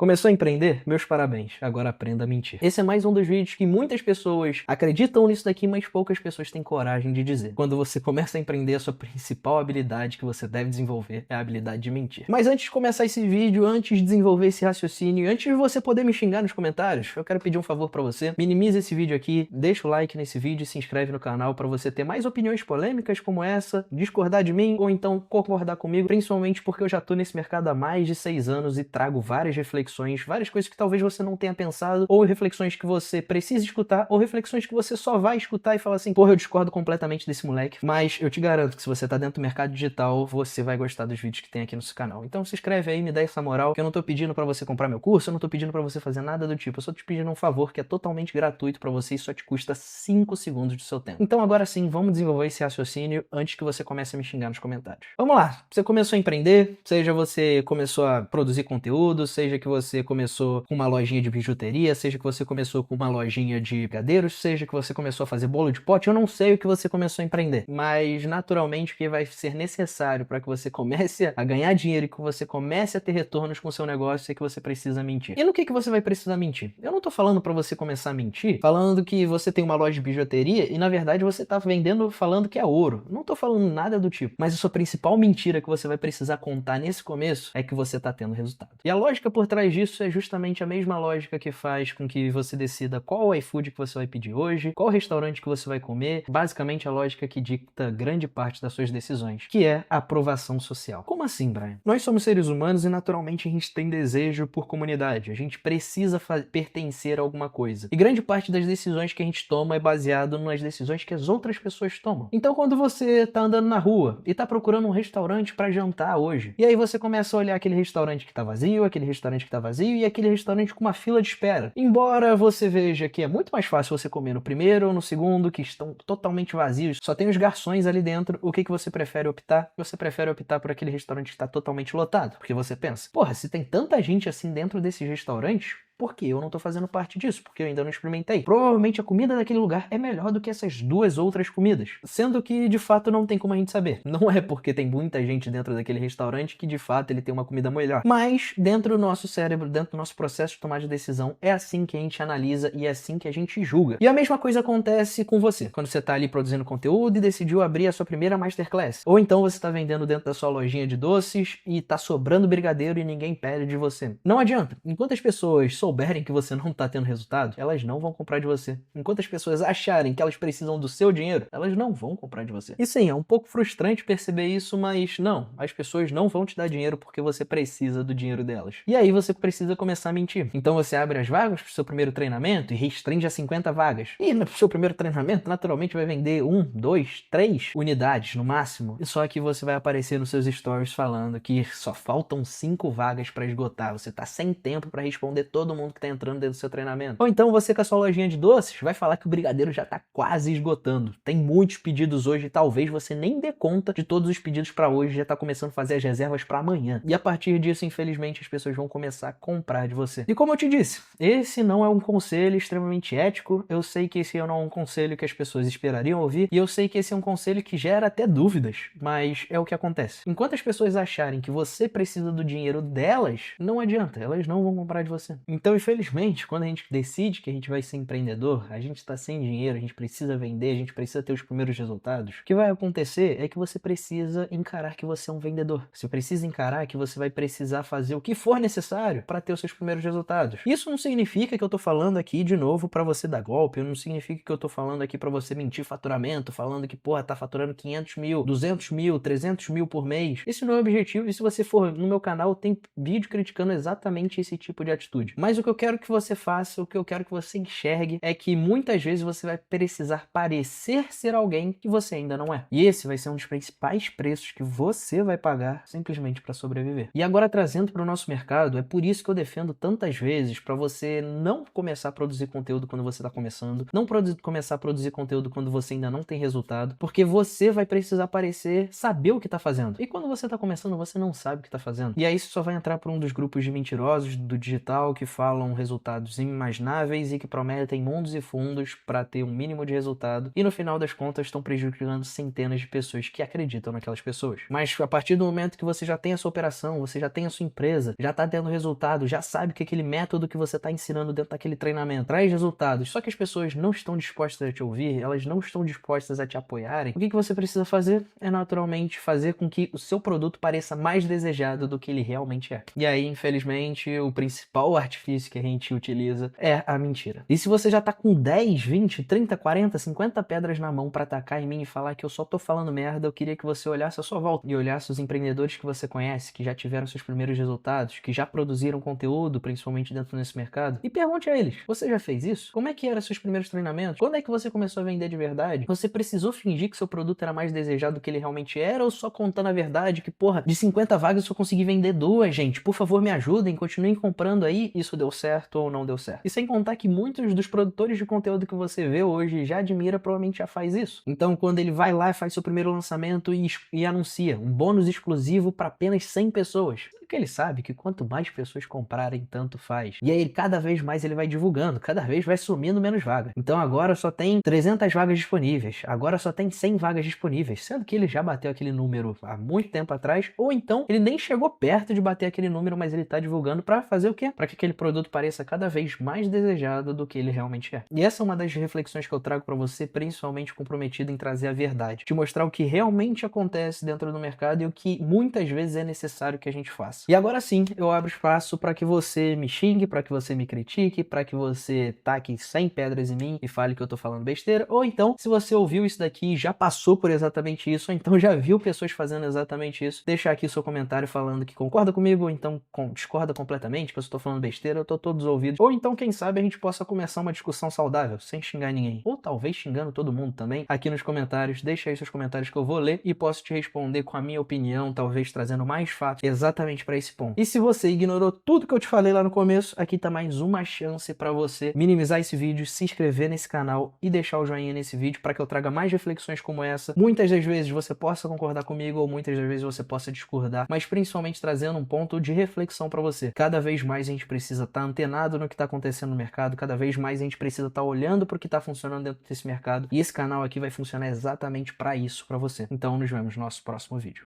Começou a empreender? Meus parabéns, agora aprenda a mentir. Esse é mais um dos vídeos que muitas pessoas acreditam nisso daqui, mas poucas pessoas têm coragem de dizer. Quando você começa a empreender, a sua principal habilidade que você deve desenvolver é a habilidade de mentir. Mas antes de começar esse vídeo, antes de desenvolver esse raciocínio, antes de você poder me xingar nos comentários, eu quero pedir um favor pra você. Minimize esse vídeo aqui, deixa o like nesse vídeo e se inscreve no canal pra você ter mais opiniões polêmicas como essa, discordar de mim ou então concordar comigo, principalmente porque eu já tô nesse mercado há mais de 6 anos e trago várias reflexões, várias coisas que talvez você não tenha pensado, ou reflexões que você precisa escutar, ou reflexões que você só vai escutar e falar assim, porra, eu discordo completamente desse moleque, mas eu te garanto que se você tá dentro do mercado digital, você vai gostar dos vídeos que tem aqui no seu canal. Então se inscreve aí, me dá essa moral, que eu não tô pedindo pra você comprar meu curso, eu não tô pedindo pra você fazer nada do tipo, eu só te pedindo um favor que é totalmente gratuito pra você e só te custa 5 segundos do seu tempo. Então agora sim, vamos desenvolver esse raciocínio antes que você comece a me xingar nos comentários. Vamos lá, você começou a empreender, seja você começou a produzir conteúdo, seja que você começou com uma lojinha de bijuteria, seja que você começou com uma lojinha de brigadeiros, seja que você começou a fazer bolo de pote, eu não sei o que você começou a empreender, mas naturalmente o que vai ser necessário para que você comece a ganhar dinheiro e que você comece a ter retornos com o seu negócio é que você precisa mentir. E no que você vai precisar mentir? Eu não tô falando para você começar a mentir, falando que você tem uma loja de bijuteria e na verdade você tá vendendo falando que é ouro. Não tô falando nada do tipo, mas a sua principal mentira que você vai precisar contar nesse começo é que você tá tendo resultado. E a lógica por trás disso é justamente a mesma lógica que faz com que você decida qual iFood que você vai pedir hoje, qual restaurante que você vai comer, basicamente a lógica que dicta grande parte das suas decisões, que é a aprovação social. Como assim, Brian? Nós somos seres humanos e naturalmente a gente tem desejo por comunidade, a gente precisa pertencer a alguma coisa. E grande parte das decisões que a gente toma é baseado nas decisões que as outras pessoas tomam. Então quando você tá andando na rua e tá procurando um restaurante para jantar hoje, e aí você começa a olhar aquele restaurante que tá vazio, aquele restaurante que tá vazio e aquele restaurante com uma fila de espera. Embora você veja que é muito mais fácil você comer no primeiro ou no segundo, que estão totalmente vazios, só tem os garçons ali dentro, o que você prefere optar? Você prefere optar por aquele restaurante que está totalmente lotado, porque você pensa, porra, se tem tanta gente assim dentro desses restaurantes, por que eu não tô fazendo parte disso? Porque eu ainda não experimentei. Provavelmente a comida daquele lugar é melhor do que essas duas outras comidas. Sendo que, de fato, não tem como a gente saber. Não é porque tem muita gente dentro daquele restaurante que, de fato, ele tem uma comida melhor. Mas, dentro do nosso cérebro, dentro do nosso processo de tomar de decisão, é assim que a gente analisa e é assim que a gente julga. E a mesma coisa acontece com você. Quando você tá ali produzindo conteúdo e decidiu abrir a sua primeira masterclass. Ou então você tá vendendo dentro da sua lojinha de doces e tá sobrando brigadeiro e ninguém pede de você. Não adianta. Enquanto as pessoas souberem que você não tá tendo resultado, elas não vão comprar de você. Enquanto as pessoas acharem que elas precisam do seu dinheiro, elas não vão comprar de você. E sim, é um pouco frustrante perceber isso, mas não, as pessoas não vão te dar dinheiro porque você precisa do dinheiro delas. E aí você precisa começar a mentir. Então você abre as vagas pro seu primeiro treinamento e restringe a 50 vagas. E no seu primeiro treinamento, naturalmente, vai vender 1, 2, 3 unidades no máximo. E só que você vai aparecer nos seus stories falando que só faltam 5 vagas para esgotar. Você tá sem tempo para responder todo mundo que tá entrando dentro do seu treinamento. Ou então você com a sua lojinha de doces vai falar que o brigadeiro já tá quase esgotando. Tem muitos pedidos hoje e talvez você nem dê conta de todos os pedidos para hoje, já tá começando a fazer as reservas para amanhã. E a partir disso, infelizmente, as pessoas vão começar a comprar de você. E como eu te disse, esse não é um conselho extremamente ético, eu sei que esse não é um conselho que as pessoas esperariam ouvir, e eu sei que esse é um conselho que gera até dúvidas, mas é o que acontece. Enquanto as pessoas acharem que você precisa do dinheiro delas, não adianta, elas não vão comprar de você. Então, infelizmente, quando a gente decide que a gente vai ser empreendedor, a gente tá sem dinheiro, a gente precisa vender, a gente precisa ter os primeiros resultados, o que vai acontecer é que você precisa encarar que você é um vendedor. Você precisa encarar que você vai precisar fazer o que for necessário para ter os seus primeiros resultados. Isso não significa que eu tô falando aqui de novo para você dar golpe, não significa que eu tô falando aqui para você mentir faturamento, falando que, porra, tá faturando 500 mil, 200 mil, 300 mil por mês. Esse não é o objetivo, e se você for no meu canal, tem vídeo criticando exatamente esse tipo de atitude. Mas o que eu quero que você faça, o que eu quero que você enxergue é que muitas vezes você vai precisar parecer ser alguém que você ainda não é. E esse vai ser um dos principais preços que você vai pagar simplesmente para sobreviver. E agora trazendo para o nosso mercado, é por isso que eu defendo tantas vezes para você não começar a produzir conteúdo quando você está começando, não começar a produzir conteúdo quando você ainda não tem resultado, porque você vai precisar parecer saber o que está fazendo. E quando você está começando, você não sabe o que está fazendo. E aí isso só vai entrar para um dos grupos de mentirosos do digital que falam resultados inimagináveis e que prometem mundos e fundos para ter um mínimo de resultado e no final das contas estão prejudicando centenas de pessoas que acreditam naquelas pessoas. Mas a partir do momento que você já tem a sua operação, você já tem a sua empresa, já está tendo resultado, já sabe que aquele método que você está ensinando dentro daquele treinamento traz resultados, só que as pessoas não estão dispostas a te ouvir, elas não estão dispostas a te apoiarem, o que você precisa fazer é naturalmente fazer com que o seu produto pareça mais desejado do que ele realmente é. E aí, infelizmente, o principal artifício que a gente utiliza é a mentira. E se você já tá com 10, 20, 30, 40, 50 pedras na mão para atacar em mim e falar que eu só tô falando merda, eu queria que você olhasse a sua volta e olhasse os empreendedores que você conhece, que já tiveram seus primeiros resultados, que já produziram conteúdo, principalmente dentro desse mercado, e pergunte a eles: você já fez isso? Como é que eram seus primeiros treinamentos? Quando é que você começou a vender de verdade? Você precisou fingir que seu produto era mais desejado do que ele realmente era, ou só contando a verdade que, porra, de 50 vagas eu só consegui vender 2, gente, por favor me ajudem, continuem comprando aí, isso deu certo ou não deu certo? E sem contar que muitos dos produtores de conteúdo que você vê hoje já admira, provavelmente já faz isso. Então quando ele vai lá e faz seu primeiro lançamento e anuncia um bônus exclusivo para apenas 100 pessoas, porque ele sabe que quanto mais pessoas comprarem, tanto faz. E aí cada vez mais ele vai divulgando, cada vez vai sumindo menos vaga. Então agora só tem 300 vagas disponíveis, agora só tem 100 vagas disponíveis, sendo que ele já bateu aquele número há muito tempo atrás, ou então ele nem chegou perto de bater aquele número, mas ele tá divulgando para fazer o quê? Para que aquele produto pareça cada vez mais desejado do que ele realmente é. E essa é uma das reflexões que eu trago para você, principalmente comprometido em trazer a verdade, te mostrar o que realmente acontece dentro do mercado e o que muitas vezes é necessário que a gente faça. E agora sim, eu abro espaço para que você me xingue, para que você me critique, para que você taque 100 pedras em mim e fale que eu tô falando besteira, ou então, se você ouviu isso daqui e já passou por exatamente isso, ou então já viu pessoas fazendo exatamente isso, deixa aqui seu comentário falando que concorda comigo, ou então discorda completamente, que eu estou falando besteira, eu tô todos ouvidos. Ou então, quem sabe, a gente possa começar uma discussão saudável, sem xingar ninguém. Ou talvez xingando todo mundo também. Aqui nos comentários, deixa aí seus comentários que eu vou ler e posso te responder com a minha opinião, talvez trazendo mais fatos exatamente para esse ponto. E se você ignorou tudo que eu te falei lá no começo, aqui tá mais uma chance para você minimizar esse vídeo, se inscrever nesse canal e deixar o joinha nesse vídeo para que eu traga mais reflexões como essa. Muitas das vezes você possa concordar comigo ou muitas das vezes você possa discordar, mas principalmente trazendo um ponto de reflexão para você. Cada vez mais a gente precisa estar antenado no que está acontecendo no mercado, cada vez mais a gente precisa estar olhando para o que está funcionando dentro desse mercado e esse canal aqui vai funcionar exatamente para isso, para você. Então nos vemos no nosso próximo vídeo.